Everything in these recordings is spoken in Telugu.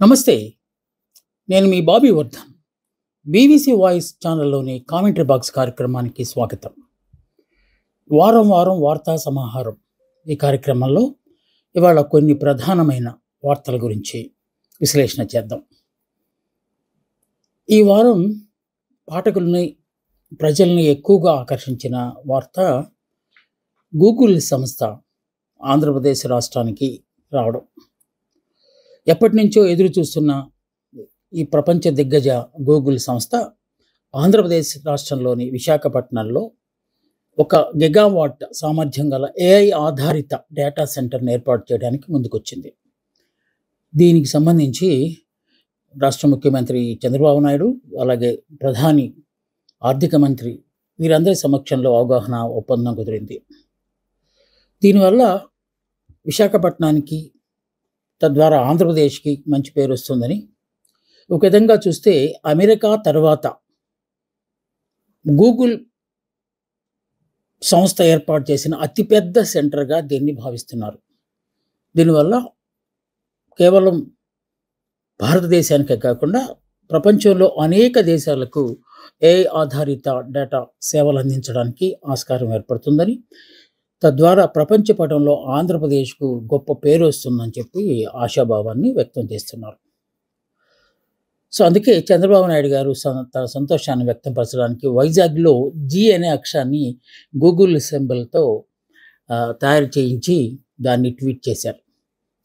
నమస్తే. నేను మీ బాబీ వర్ధన్. బీబీసీ వాయిస్ ఛానల్‌లోని కామెంటరీ బాక్స్ కార్యక్రమానికి స్వాగతం. వారం వారం వార్తా సమాహారం. ఈ కార్యక్రమంలో ఇవాళ కొన్ని ప్రధానమైన వార్తల గురించి విశ్లేషణ చేద్దాం. ఈ వారం పాఠకుల్ని, ప్రజల్ని ఎక్కువగా ఆకర్షించిన వార్త గూగుల్ సంస్థ ఆంధ్రప్రదేశ్ రాష్ట్రానికి రావడం. ఎప్పటినుంచో ఎదురు చూస్తున్న ఈ ప్రపంచ దిగ్గజ గూగుల్ సంస్థ ఆంధ్రప్రదేశ్ రాష్ట్రంలోని విశాఖపట్నంలో ఒక గిగావాట్ సామర్థ్యం గల ఏఐ ఆధారిత డేటా సెంటర్‌ని ఏర్పాటు చేయడానికి ముందుకొచ్చింది. దీనికి సంబంధించి రాష్ట్ర ముఖ్యమంత్రి చంద్రబాబు నాయుడు, అలాగే ప్రధాని, ఆర్థిక మంత్రి వీరందరి సమక్షంలో అవగాహన ఒప్పందం కుదిరింది. దీనివల్ల విశాఖపట్నానికి, తద్వారా ఆంధ్రప్రదేశ్‌కి మంచి పేరు వస్తుందని, ఒక విధంగా చూస్తే అమెరికా తర్వాత గూగుల్ సంస్థ ఏర్పాటు చేసిన అతిపెద్ద సెంటర్‌గా దీన్ని భావిస్తున్నారు. దీనివల్ల కేవలం భారతదేశానికే కాకుండా ప్రపంచంలో అనేక దేశాలకు ఏఐ ఆధారిత డేటా సేవలు అందించడానికి ఆస్కారం ఏర్పడుతుందని, తద్వారా ప్రపంచ పటంలో ఆంధ్రప్రదేశ్‌కు గొప్ప పేరు వస్తుందని చెప్పి ఆశాభావాన్ని వ్యక్తం చేస్తున్నారు. సో, అందుకే చంద్రబాబు నాయుడు గారు తన సంతోషాన్ని వ్యక్తపరచడానికి వైజాగ్‌లో జీ అనే అక్షరాన్ని గూగుల్ సింబల్‌తో తయారు చేయించి దాన్ని ట్వీట్ చేశారు.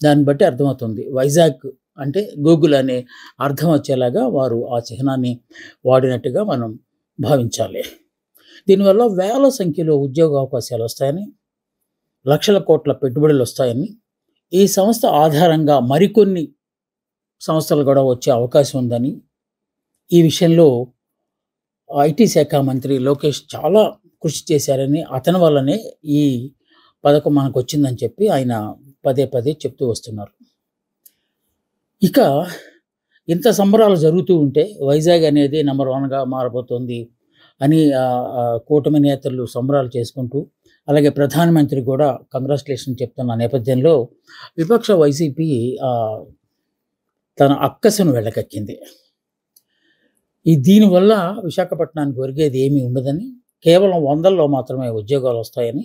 దాన్ని బట్టి అర్థమవుతుంది. వైజాగ్ అంటే గూగుల్ అనే అర్థం వచ్చేలాగా వారు ఆ చిహ్నాన్ని వాడినట్టుగా మనం భావించాలి. దీనివల్ల వేల సంఖ్యలో ఉద్యోగ అవకాశాలు వస్తాయని, లక్షల కోట్ల పెట్టుబడులు వస్తాయని, ఈ సంస్థ ఆధారంగా మరికొన్ని సంస్థలు కూడా వచ్చే అవకాశం ఉందని, ఈ విషయంలో ఐటీ శాఖ మంత్రి లోకేష్ చాలా కృషి చేశారని, అతని వల్లనే ఈ పథకం మనకొచ్చిందని చెప్పి ఆయన పదే పదే చెప్తూ వస్తున్నారు. ఇక ఇంత సంబరాలు జరుగుతూ ఉంటే వైజాగ్ అనేది నంబర్ 1గా మారబోతోంది అని కూటమి నేతలు సంబరాలు చేసుకుంటూ, అలాగే ప్రధానమంత్రి కూడా కంగ్రాచ్యులేషన్ చెప్తున్న నేపథ్యంలో విపక్ష వైసీపీ తన అక్కసును వెళ్ళగక్కింది. దీనివల్ల విశాఖపట్నానికి ఒరిగేది ఏమీ ఉండదని, కేవలం వందల్లో మాత్రమే ఉద్యోగాలు వస్తాయని,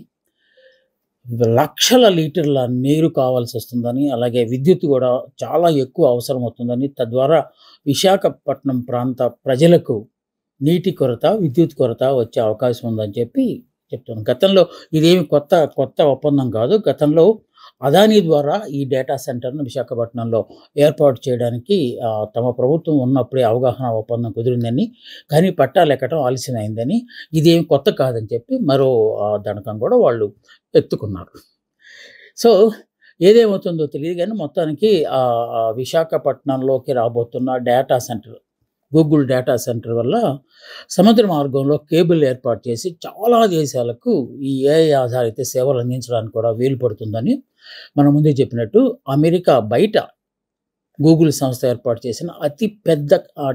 లక్షల లీటర్ల నీరు కావాల్సి వస్తుందని, అలాగే విద్యుత్ కూడా చాలా ఎక్కువ అవసరం అవుతుందని, తద్వారా విశాఖపట్నం ప్రాంత ప్రజలకు నీటి కొరత, విద్యుత్ కొరత వచ్చే అవకాశం ఉందని చెప్పి చెప్తున్నాను. గతంలో ఇదేమి కొత్త ఒప్పందం కాదు. గతంలో అదానీ ద్వారా ఈ డేటా సెంటర్‌ను విశాఖపట్నంలో ఏర్పాటు చేయడానికి తమ ప్రభుత్వం ఉన్నప్పుడే అవగాహన ఒప్పందం కుదిరిందని, కానీ పట్టాలెక్కడం ఆలస్యమైందని, ఇదేమి కొత్త కాదని చెప్పి మరో దణకం కూడా వాళ్ళు ఎత్తుకున్నారు. సో, ఏదేమవుతుందో తెలియదు కానీ మొత్తానికి విశాఖపట్నంలోకి రాబోతున్న data centre, Google data centre వల్ల సముద్ర మార్గంలో కేబుల్ ఏర్పాటు చేసి చాలా దేశాలకు ఈ ఏఐ ఆధారిత సేవలు అందించడానికి కూడా వీలు పడుతుందని, మనం ముందే చెప్పినట్టు అమెరికా బయట గూగుల్ సంస్థ ఏర్పాటు చేసిన అతి పెద్ద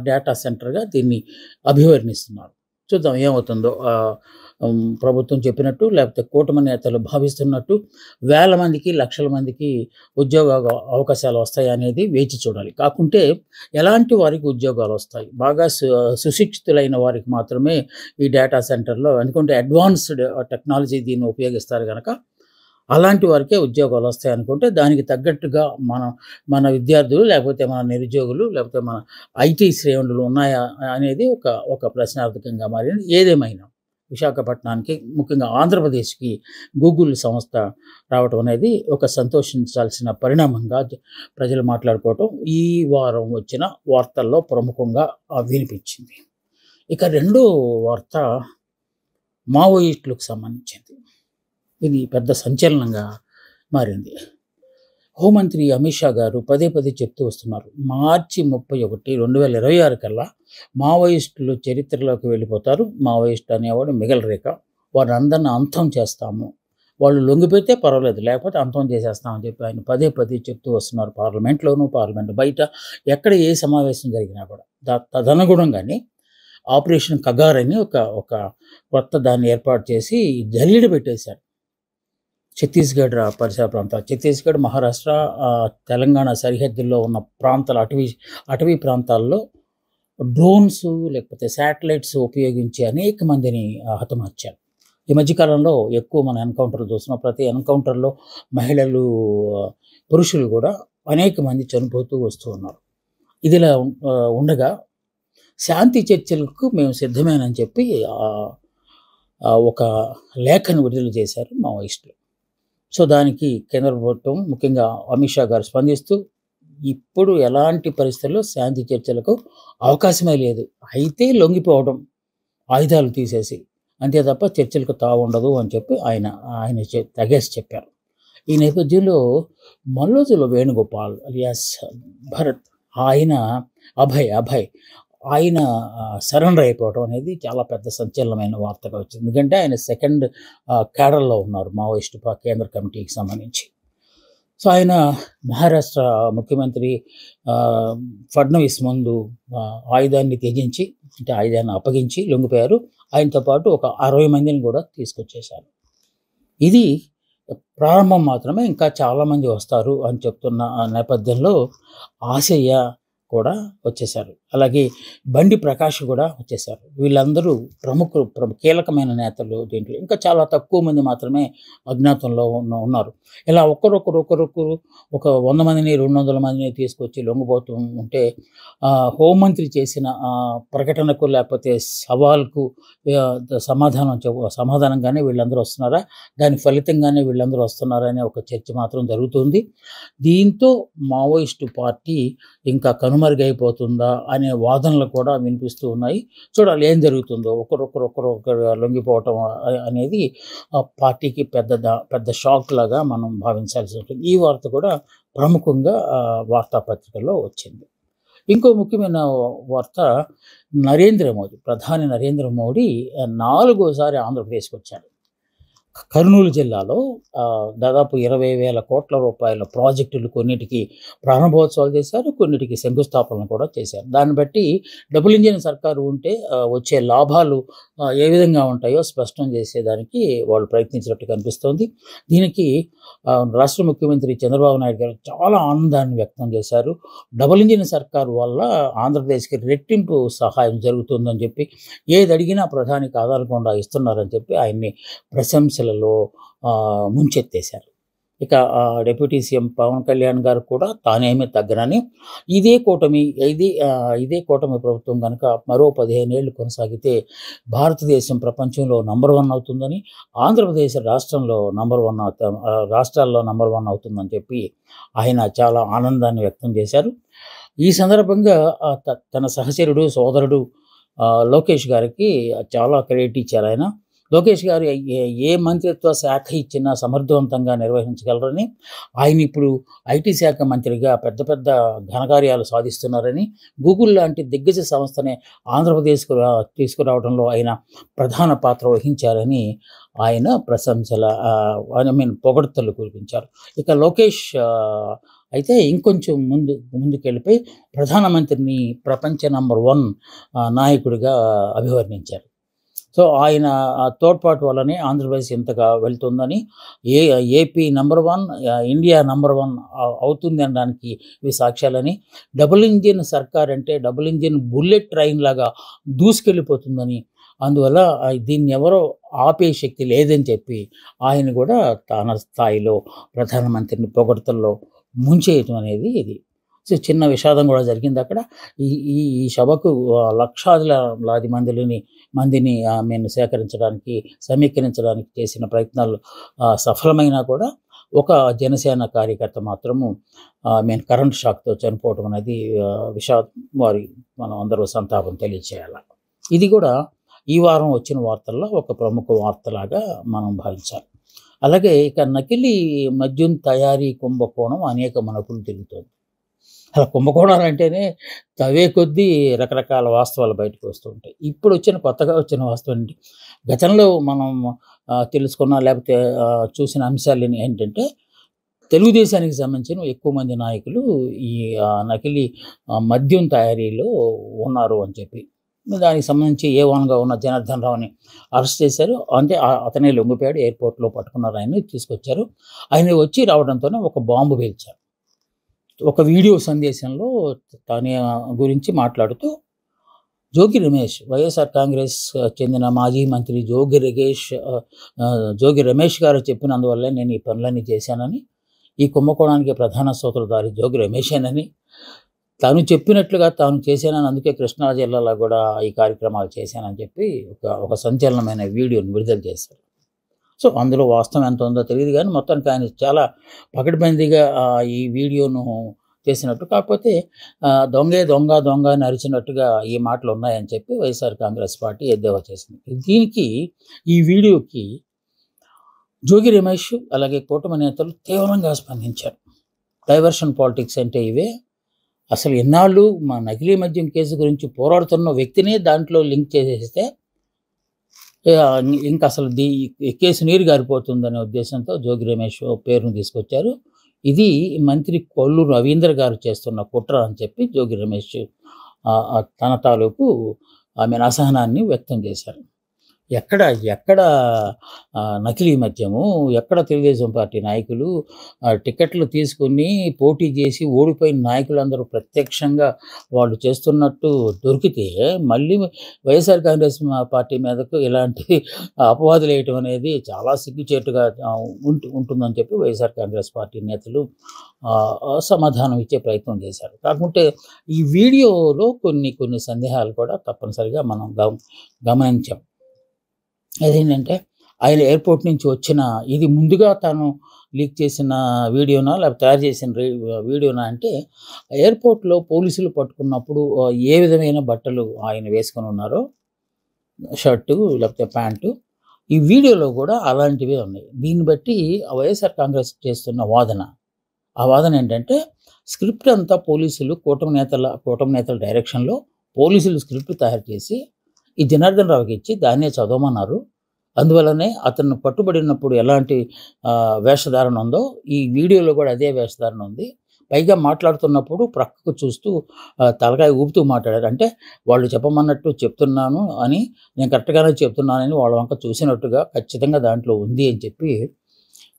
డేటా సెంటర్‌గా దీన్ని అభివర్ణిస్తున్నారు. చూద్దాం ఏమవుతుందో. ప్రభుత్వం చెప్పినట్టు, లేకపోతే కూటమి నేతలు భావిస్తున్నట్టు వేల మందికి, లక్షల మందికి ఉద్యోగ అవకాశాలు వస్తాయనేది వేచి చూడాలి. కాకుంటే ఎలాంటి వారికి ఉద్యోగాలు వస్తాయి? బాగా సుశిక్షితులైన వారికి మాత్రమే ఈ డేటా సెంటర్‌లో, ఎందుకంటే అడ్వాన్స్డ్ టెక్నాలజీ దీన్ని ఉపయోగిస్తారు గనక అలాంటి వారికే ఉద్యోగాలు వస్తాయనుకుంటే, దానికి తగ్గట్టుగా మన విద్యార్థులు, లేకపోతే మన నిరుద్యోగులు, లేకపోతే మన ఐటీ శ్రేణులు ఉన్నాయా అనేది ఒక ప్రశ్నార్థకంగా మారింది. ఏదేమైనా విశాఖపట్నానికి, ముఖ్యంగా ఆంధ్రప్రదేశ్‌కి గూగుల్ సంస్థ రావటం అనేది ఒక సంతోషించాల్సిన పరిణామంగా ప్రజలు మాట్లాడుకోవటం ఈ వారం వచ్చిన వార్తల్లో ప్రముఖంగా వినిపించింది. ఇక రెండో వార్త మావోయిస్టులకు సంబంధించింది. ఇది పెద్ద సంచలనంగా మారింది. హోంమంత్రి అమిత్ షా గారు పదే పదే చెప్తూ వస్తున్నారు. మార్చి 31, 2026 కల్లా మావోయిస్టులు చరిత్రలోకి వెళ్ళిపోతారు. మావోయిస్ట్ అనేవాడు మిగలరేఖ. వారందరిని అంతం చేస్తాము. వాళ్ళు లొంగిపోతే పర్వాలేదు, లేకపోతే అంతం చేసేస్తామని చెప్పి ఆయన పదే పదే చెప్తూ వస్తున్నారు. పార్లమెంట్లోనూ, పార్లమెంట్ బయట ఎక్కడ ఏ సమావేశం జరిగినా కూడా. తదనుగుణంగానే ఆపరేషన్ కగార్ అని ఒక కొత్త దాన్ని ఏర్పాటు చేసి జల్లెడ పెట్టేశారు. ఛత్తీస్‌గఢ్ పరిసర ప్రాంతాలు. ఛత్తీస్‌గఢ్, మహారాష్ట్ర, తెలంగాణ సరిహద్దుల్లో ఉన్న ప్రాంతాలు అటవీ ప్రాంతాల్లో డ్రోన్స్ లేకపోతే శాటిలైట్స్ ఉపయోగించి అనేక మందిని హతమార్చారు. ఈ మధ్య కాలంలో ఎక్కువ మనం ఎన్‌కౌంటర్‌లు చూస్తున్నాం. ప్రతి ఎన్‌కౌంటర్‌లో మహిళలు, పురుషులు కూడా అనేక మంది చనిపోతూ వస్తూ ఉన్నారు. ఇదిలా ఉండగా శాంతి చర్చలకు మేము సిద్ధమేనని చెప్పి ఒక లేఖను విడుదల చేశారు మావోయిస్టులు. సో, దానికి కేంద్ర ప్రభుత్వం ముఖ్యంగా అమిత్ షా గారు స్పందిస్తూ ఇప్పుడు ఎలాంటి పరిస్థితుల్లో శాంతి చర్చలకు అవకాశమే లేదు. అయితే లొంగిపోవడం, ఆయుధాలు తీసేసి, అంతే తప్ప చర్చలకు తావుండదు అని చెప్పి ఆయన తెగేసి చెప్పారు. ఈ నేపథ్యంలో మల్లోజుల వేణుగోపాల్ అలియాస్ భరత్, ఆయన అభయ్ ఆయన సరెండర్ అయిపోవడం అనేది చాలా పెద్ద సంచలనమైన వార్తగా వచ్చింది. ఎందుకంటే ఆయన సెకండ్ క్యాడర్‌లో ఉన్నారు మావోయిస్టు కేంద్ర కమిటీకి సంబంధించి. సో, ఆయన మహారాష్ట్ర ముఖ్యమంత్రి ఫడ్నవీస్ ముందు ఆయుధాన్ని త్యజించి, అంటే ఆయుధాన్ని అప్పగించి లొంగిపోయారు. ఆయనతో పాటు ఒక 60 మందిని కూడా తీసుకొచ్చేశారు. ఇది ప్రారంభం మాత్రమే, ఇంకా చాలామంది వస్తారు అని చెప్తున్న నేపథ్యంలో ఆశయ్య కూడా వచ్చేశారు. అలాగే బండి ప్రకాష్ కూడా వచ్చేశారు. వీళ్ళందరూ ప్రముఖులు, కీలకమైన నేతలు దీంట్లో. ఇంకా చాలా తక్కువ మంది మాత్రమే అజ్ఞాతంలో ఉన్నారు. ఇలా ఒకరొకరు ఒక 100 మందిని, 200 మందిని తీసుకొచ్చి లొంగిపోతూ ఉంటే హోంమంత్రి చేసిన ప్రకటనకు లేకపోతే సవాల్కు సమాధానంగానే వీళ్ళందరూ వస్తున్నారా, దాని ఫలితంగానే వీళ్ళందరూ వస్తున్నారా అనే ఒక చర్చ మాత్రం జరుగుతుంది. దీంతో మావోయిస్టు పార్టీ ఇంకా కనుమరుగైపోతుందా అనే వాదనలు కూడా వినిపిస్తూ ఉన్నాయి. చూడాలి ఏం జరుగుతుందో. ఒకరు లొంగిపోవటం అనేది పార్టీకి పెద్ద షాక్ లాగా మనం భావించాల్సి ఉంటుంది. ఈ వార్త కూడా ప్రముఖంగా వార్తాపత్రికల్లో వచ్చింది. ఇంకో ముఖ్యమైన వార్త, ప్రధాని నరేంద్ర మోడీ 4వసారి ఆంధ్రప్రదేశ్కి వచ్చారు. కర్నూలు జిల్లాలో దాదాపు 20,000 కోట్ల రూపాయల ప్రాజెక్టులు కొన్నిటికి ప్రారంభోత్సవాలు చేశారు, కొన్నిటికి శంకుస్థాపనలు కూడా చేశారు. దాన్ని బట్టి డబుల్ ఇంజిన్ సర్కారు ఉంటే వచ్చే లాభాలు ఏ విధంగా ఉంటాయో స్పష్టం చేసేదానికి వాళ్ళు ప్రయత్నించినట్టు కనిపిస్తోంది. దీనికి రాష్ట్ర ముఖ్యమంత్రి చంద్రబాబు నాయుడు గారు చాలా ఆనందాన్ని వ్యక్తం చేశారు. డబుల్ ఇంజిన్ సర్కారు వల్ల ఆంధ్రప్రదేశ్కి రెట్టింపు సహాయం జరుగుతుందని చెప్పి, ఏది అడిగినా ప్రధానికి ఆధారకుండా ఇస్తున్నారని చెప్పి ఆయన్ని ప్రశంసలలో ముంచెత్తేశారు. ఇక డిప్యూటీ సీఎం పవన్ కళ్యాణ్ గారు కూడా తానేమీ తగ్గనని, ఇదే కూటమి ప్రభుత్వం కనుక మరో 15 ఏళ్ళు కొనసాగితే భారతదేశం ప్రపంచంలో నంబర్ 1 అవుతుందని, ఆంధ్రప్రదేశ్ రాష్ట్రాల్లో నంబర్ 1 అవుతుందని చెప్పి ఆయన చాలా ఆనందాన్ని వ్యక్తం చేశారు. ఈ సందర్భంగా తన సహచరుడు, సోదరుడు లోకేష్ గారికి చాలా క్రెడిట్ ఇచ్చారు ఆయన. లోకేష్ గారు ఏ మంత్రిత్వ శాఖ ఇచ్చినా సమర్థవంతంగా నిర్వహించగలరని, ఆయన ఇప్పుడు ఐటీ శాఖ మంత్రిగా పెద్ద ఘనకార్యాలు సాధిస్తున్నారని, గూగుల్ లాంటి దిగ్గజ సంస్థనే ఆంధ్రప్రదేశ్కు తీసుకురావడంలో ఆయన ప్రధాన పాత్ర వహించారని ఆయన పొగడ్తలు కురిపించారు. ఇక లోకేష్ అయితే ఇంకొంచెం ముందుకెళ్ళిపోయి ప్రధానమంత్రిని ప్రపంచ నంబర్ 1 నాయకుడిగా అభివర్ణించారు. సో, ఆయన తోడ్పాటు వల్లనే ఆంధ్రప్రదేశ్ ఇంతగా వెళ్తుందని, ఏపీ నంబర్ 1, ఇండియా నంబర్ 1 అవుతుంది అనడానికి ఇవి సాక్ష్యాలని, డబుల్ ఇంజిన్ సర్కార్ అంటే డబుల్ ఇంజిన్ బుల్లెట్ ట్రైన్ లాగా దూసుకెళ్ళిపోతుందని, అందువల్ల దీన్ని ఎవరో ఆపే శక్తి లేదని చెప్పి ఆయన కూడా తన స్థాయిలో ప్రధానమంత్రిని పొగడ్తల్లో ముంచేయటం అనేది ఇది. సో, చిన్న విషాదం కూడా జరిగింది అక్కడ. ఈ సభకు లక్షలాది మందిని సమీకరించడానికి చేసిన ప్రయత్నాలు సఫలమైనా కూడా ఒక జనసేన కార్యకర్త మాత్రము కరెంట్ షాక్తో చనిపోవడం అనేది విషాదం. మనం అందరూ సంతాపం తెలియచేయాలి. ఇది కూడా ఈ వారం వచ్చిన వార్తల్లో ఒక ప్రముఖ వార్తలాగా మనం భావించాలి. అలాగే ఇక నకిలీ మద్యం తయారీ కుంభకోణం అనేక మలుపులు తిరుగుతోంది. అలా కుంభకోణాలు అంటేనే తవ్వే కొద్దీ రకరకాల వాస్తవాలు బయటకు వస్తూ ఉంటాయి. కొత్తగా వచ్చిన వాస్తవం ఏంటి, గతంలో మనం తెలుసుకున్న లేకపోతే చూసిన అంశాలు ఏంటంటే, తెలుగుదేశానికి సంబంధించిన ఎక్కువ మంది నాయకులు ఈ నకిలీ మద్యం తయారీలో ఉన్నారు అని చెప్పి. దానికి సంబంధించి A1గా ఉన్న జనార్దన్ రావుని అరెస్ట్ చేశారు. అంటే అతనే లొంగిపోయాడు. ఎయిర్‌పోర్ట్‌లో పట్టుకున్నారు ఆయన్ని. తీసుకొచ్చారు. ఆయన వచ్చి రావడంతోనే ఒక బాంబు పేల్చారు. ఒక వీడియో సందేశంలో తన గురించి మాట్లాడుతూ జోగి రమేష్, వైఎస్ఆర్ కాంగ్రెస్ చెందిన మాజీ మంత్రి జోగి రమేష్ గారు చెప్పినందువల్లే నేను ఈ పనులన్నీ చేశానని, ఈ కుంభకోణానికి ప్రధాన సూత్రధారి జోగి రమేషేనని, తాను చెప్పినట్లుగా తాను చేశానని, అందుకే కృష్ణా జిల్లాలో కూడా ఈ కార్యక్రమాలు చేశానని చెప్పి ఒక సంచలనమైన వీడియోని విడుదల చేశారు. సో, అందులో వాస్తవం ఎంత ఉందో తెలీదు గానీ, మొత్తానికి ఆయన చాలా పకడ్బందీగా ఈ వీడియోను చేసినట్టు. కాకపోతే దొంగే దొంగ, దొంగ అని అరిచినట్టుగా ఈ మాటలున్నాయని చెప్పి వైఎస్ఆర్ కాంగ్రెస్ పార్టీ ఎద్దేవా చేసింది. దీనికి, ఈ వీడియోకి జోగి రమేష్ అలాగే కూటమి నేతలు తీవ్రంగా స్పందించారు. డైవర్షన్ పాలిటిక్స్ అంటే ఇవే. అసలు ఎన్నాళ్ళు మా నకిలీ మద్యం కేసు గురించి పోరాడుతున్న వ్యక్తినే దాంట్లో లింక్ చేసేస్తే ఇంకా అసలు కేసు నీరు గారిపోతుందనే ఉద్దేశంతో జోగి రమేష్ పేరును తీసుకొచ్చారు. ఇది మంత్రి కొల్లు రవీంద్ర గారు చేస్తున్న కుట్ర అని చెప్పి జోగి రమేష్ తన తాలూకు అసహనాన్ని వ్యక్తం చేశారు. ఎక్కడ నకిలీ మద్యము, ఎక్కడ తెలుగుదేశం పార్టీ నాయకులు టికెట్లు తీసుకుని పోటీ చేసి ఓడిపోయిన నాయకులందరూ ప్రత్యక్షంగా వాళ్ళు చేస్తున్నట్టు దొరికితే, మళ్ళీ వైఎస్ఆర్ కాంగ్రెస్ పార్టీ మీదకు ఇలాంటి అపవాదులు వేయటం అనేది చాలా సిగ్గుచేటుగా ఉంటుందని చెప్పి వైఎస్ఆర్ కాంగ్రెస్ పార్టీ నేతలు సమాధానం ఇచ్చే ప్రయత్నం చేశారు. కాకుంటే ఈ వీడియోలో కొన్ని సందేహాలు కూడా తప్పనిసరిగా మనం గమనించాం. అదేంటంటే, ఆయన ఎయిర్‌పోర్ట్ నుంచి వచ్చిన, ఇది ముందుగా తాను లీక్ చేసిన వీడియోనా లేకపోతే తయారు చేసిన వీడియోనా అంటే, ఎయిర్‌పోర్ట్‌లో పోలీసులు పట్టుకున్నప్పుడు ఏ విధమైన బట్టలు ఆయన వేసుకొని ఉన్నారో, షర్టు లేకపోతే ప్యాంటు, ఈ వీడియోలో కూడా అలాంటివే ఉన్నాయి. దీన్ని బట్టి వైఎస్ఆర్ కాంగ్రెస్ చేస్తున్న వాదన, ఆ వాదన ఏంటంటే, స్క్రిప్ట్ అంతా పోలీసులు కూటమి నేతల డైరెక్షన్‌లో పోలీసులు స్క్రిప్ట్ తయారు చేసి ఈ జనార్దన్ రావుకి ఇచ్చి దాన్నే చదవమన్నారు. అందువల్లనే అతను పట్టుబడినప్పుడు ఎలాంటి వేషధారణ ఉందో ఈ వీడియోలో కూడా అదే వేషధారణ ఉంది. పైగా మాట్లాడుతున్నప్పుడు ప్రక్కకు చూస్తూ తలకాయ ఊపుతూ మాట్లాడారు. అంటే వాళ్ళు చెప్పమన్నట్టు చెప్తున్నాను అని, నేను కరెక్ట్‌గానే చెప్తున్నానని వాళ్ళ వంక చూసినట్టుగా ఖచ్చితంగా దాంట్లో ఉంది అని చెప్పి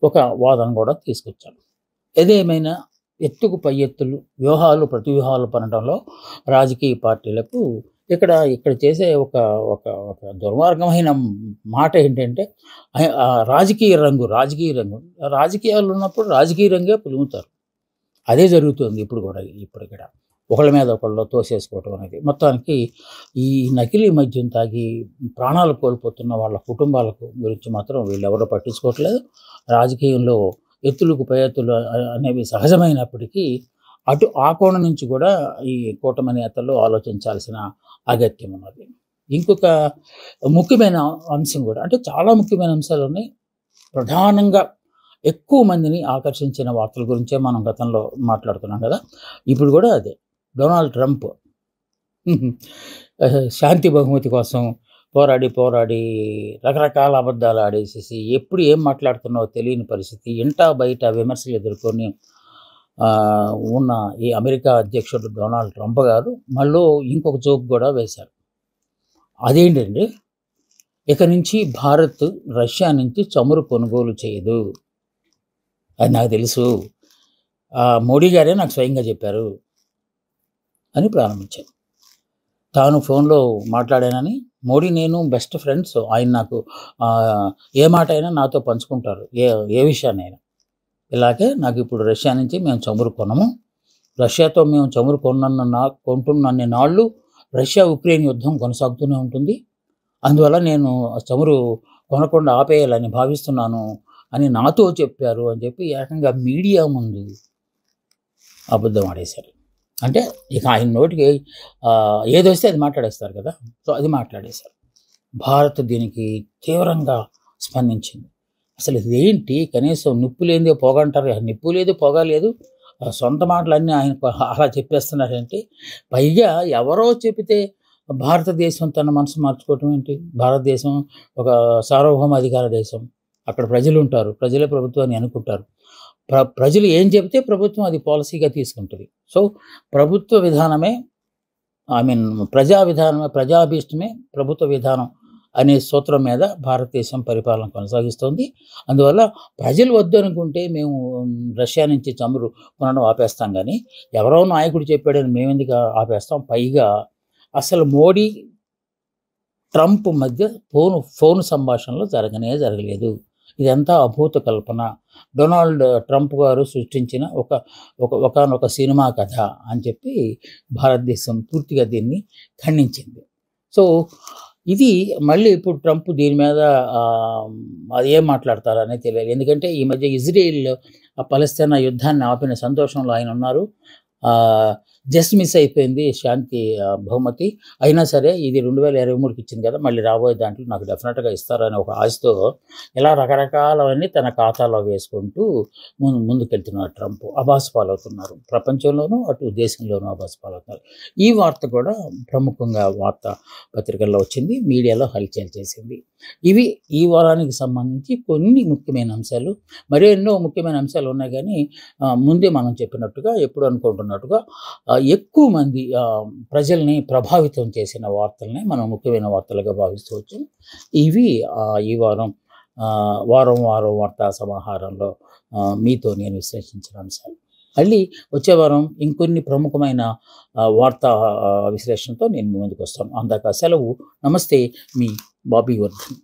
ఒక వాదన కూడా తీసుకొచ్చారు. ఏదేమైనా ఎత్తుకు పై ఎత్తులు, వ్యూహాలు ప్రతివ్యూహాలు పనడంలో రాజకీయ పార్టీలకు ఇక్కడ చేసే ఒక దుర్మార్గమైన మాట ఏంటంటే, రాజకీయ రంగు రాజకీయాలు ఉన్నప్పుడు రాజకీయ రంగే పులుముతారు. అదే జరుగుతుంది ఇప్పుడు ఇక్కడ ఒకళ్ళ మీద ఒకళ్ళు తోసేసుకోవటం అనేది. మొత్తానికి ఈ నకిలీ మద్యం తాగి ప్రాణాలు కోల్పోతున్న వాళ్ళ కుటుంబాలకు గురించి మాత్రం వీళ్ళెవరూ పట్టించుకోవట్లేదు. రాజకీయంలో ఎత్తులకు పై ఎత్తులు అనేవి సహజమైనప్పటికీ ఆ కోణం నుంచి కూడా ఈ కూటమి నేతలు ఆలోచించాల్సిన అగత్యం ఉన్నది. ఇంకొక ముఖ్యమైన అంశం కూడా, అంటే చాలా ముఖ్యమైన అంశాలు ఉన్నాయి. ప్రధానంగా ఎక్కువ మందిని ఆకర్షించిన వార్తల గురించే మనం గతంలో మాట్లాడుతున్నాం కదా. ఇప్పుడు కూడా అదే. డొనాల్డ్ ట్రంప్ శాంతి బహుమతి కోసం పోరాడి రకరకాల అబద్ధాలు ఆడేసేసి ఎప్పుడు ఏం మాట్లాడుతున్నావో తెలియని పరిస్థితి, ఇంటా బయట విమర్శలు ఎదుర్కొని ఉన్న ఈ అమెరికా అధ్యక్షుడు డొనాల్డ్ ట్రంప్ గారు మళ్ళీ ఇంకొక జోక్ కూడా వేశారు. అదేంటంటే, ఇక నుంచి భారత్ రష్యా నుంచి చమురు కొనుగోలు చేయదు. అది నాకు తెలుసు, మోడీ గారే నాకు స్వయంగా చెప్పారు అని ప్రారంభించారు. తాను ఫోన్లో మాట్లాడానని, మోడీ నేను బెస్ట్ ఫ్రెండ్స్, ఆయన నాకు ఏ మాట అయినా నాతో పంచుకుంటారు, ఏ విషయాన్నైనా. ఇలాగే నాకు ఇప్పుడు రష్యా నుంచి మేము చమురు కొనము, రష్యాతో మేము చమురు కొంటున్నన్ని నాళ్ళు రష్యా ఉక్రెయిన్ యుద్ధం కొనసాగుతూనే ఉంటుంది, అందువల్ల నేను చమురు కొనకుండా ఆపేయాలని భావిస్తున్నాను అని నాతో చెప్పారు అని చెప్పి ఏకంగా మీడియా ముందు అబద్ధం ఆడేశారు. అంటే ఇక ఆయన నోటికి ఏదొస్తే అది మాట్లాడేస్తారు కదా. సో అది మాట్లాడేశారు. భారత్ దీనికి తీవ్రంగా స్పందించింది. అసలు ఇదేంటి, కనీసం నిప్పు లేనిదే పొగ అంటారు, నిప్పు లేదు పొగ లేదు, సొంత మాటలన్నీ ఆయన అలా చెప్పేస్తున్నారంటే. పైగా ఎవరో చెబితే భారతదేశం తన మనసు మార్చుకోవటం ఏంటి? భారతదేశం ఒక సార్వభౌమ అధికార దేశం, అక్కడ ప్రజలు ఉంటారు, ప్రజలే ప్రభుత్వాన్ని అనుకుంటారు. ప్రజలు ఏం చెబితే ప్రభుత్వం అది పాలసీగా తీసుకుంటుంది. సో ప్రభుత్వ విధానమే ఐ మీన్ ప్రజాభీష్టమే ప్రభుత్వ విధానం అనే సూత్రం మీద భారతదేశం పరిపాలన కొనసాగిస్తోంది. అందువల్ల ప్రజలు వద్దనుకుంటే మేము రష్యా నుంచి చమురు కొనడం ఆపేస్తాం గానీ, ఎవరో నాయకుడు చెప్పాడని మేమెందుకు ఆపేస్తాం? పైగా అసలు మోడీ, ట్రంప్ మధ్య ఫోను సంభాషణలు జరగలేదు. ఇదంతా అభూత కల్పన. డొనాల్డ్ ట్రంప్ గారు సృష్టించిన ఒకానొక సినిమా కథ అని చెప్పి భారతదేశం పూర్తిగా దీన్ని ఖండించింది. సో, ఇది మళ్ళీ ఇప్పుడు ట్రంప్ దీని మీద అదేం మాట్లాడతారనేది తెలియదు. ఎందుకంటే ఈ మధ్య ఇజ్రాయెల్ పలస్తీనా యుద్ధాన్ని ఆపిన సంతోషంలో ఆయన ఉన్నారు. జస్ట్ మిస్ అయిపోయింది శాంతి బహుమతి. అయినా సరే ఇది 2023కి ఇచ్చింది కదా, మళ్ళీ రాబోయే దాంట్లో నాకు డెఫినెట్‌గా ఇస్తారనే ఒక ఆశతో ఇలా రకరకాలవన్నీ తన ఖాతాలో వేసుకుంటూ ముందుకెళ్తున్నారు ట్రంప్. అబాస్ పాలవుతున్నారు. ప్రపంచంలోనూ, అటు దేశంలోనూ అబాస్ పాలవుతున్నారు. ఈ వార్త కూడా ప్రముఖంగా వార్తా పత్రికల్లో వచ్చింది. మీడియాలో హల్చల్ చేసింది. ఇవి ఈ వారానికి సంబంధించి కొన్ని ముఖ్యమైన అంశాలు. మరి ఎన్నో ముఖ్యమైన అంశాలు ఉన్నాయి కానీ, ముందే మనం చెప్పినట్టుగా, ఎప్పుడు అనుకుంటున్నట్టుగా ఎక్కువ మంది ప్రజల్ని ప్రభావితం చేసిన వార్తల్ని మనం ముఖ్యమైన వార్తలుగా భావిస్తవచ్చు. ఇవి ఈ వారం వార్తా సమాహారంలో మీతో నేను విశ్లేషించిన అంశాలు. మళ్ళీ వచ్చే వారం ఇంకొన్ని ప్రముఖమైన వార్తా విశ్లేషణతో నేను మీ ముందుకు వస్తాను. అందాక సెలవు. నమస్తే, మీ బాబీ వర్ధన్.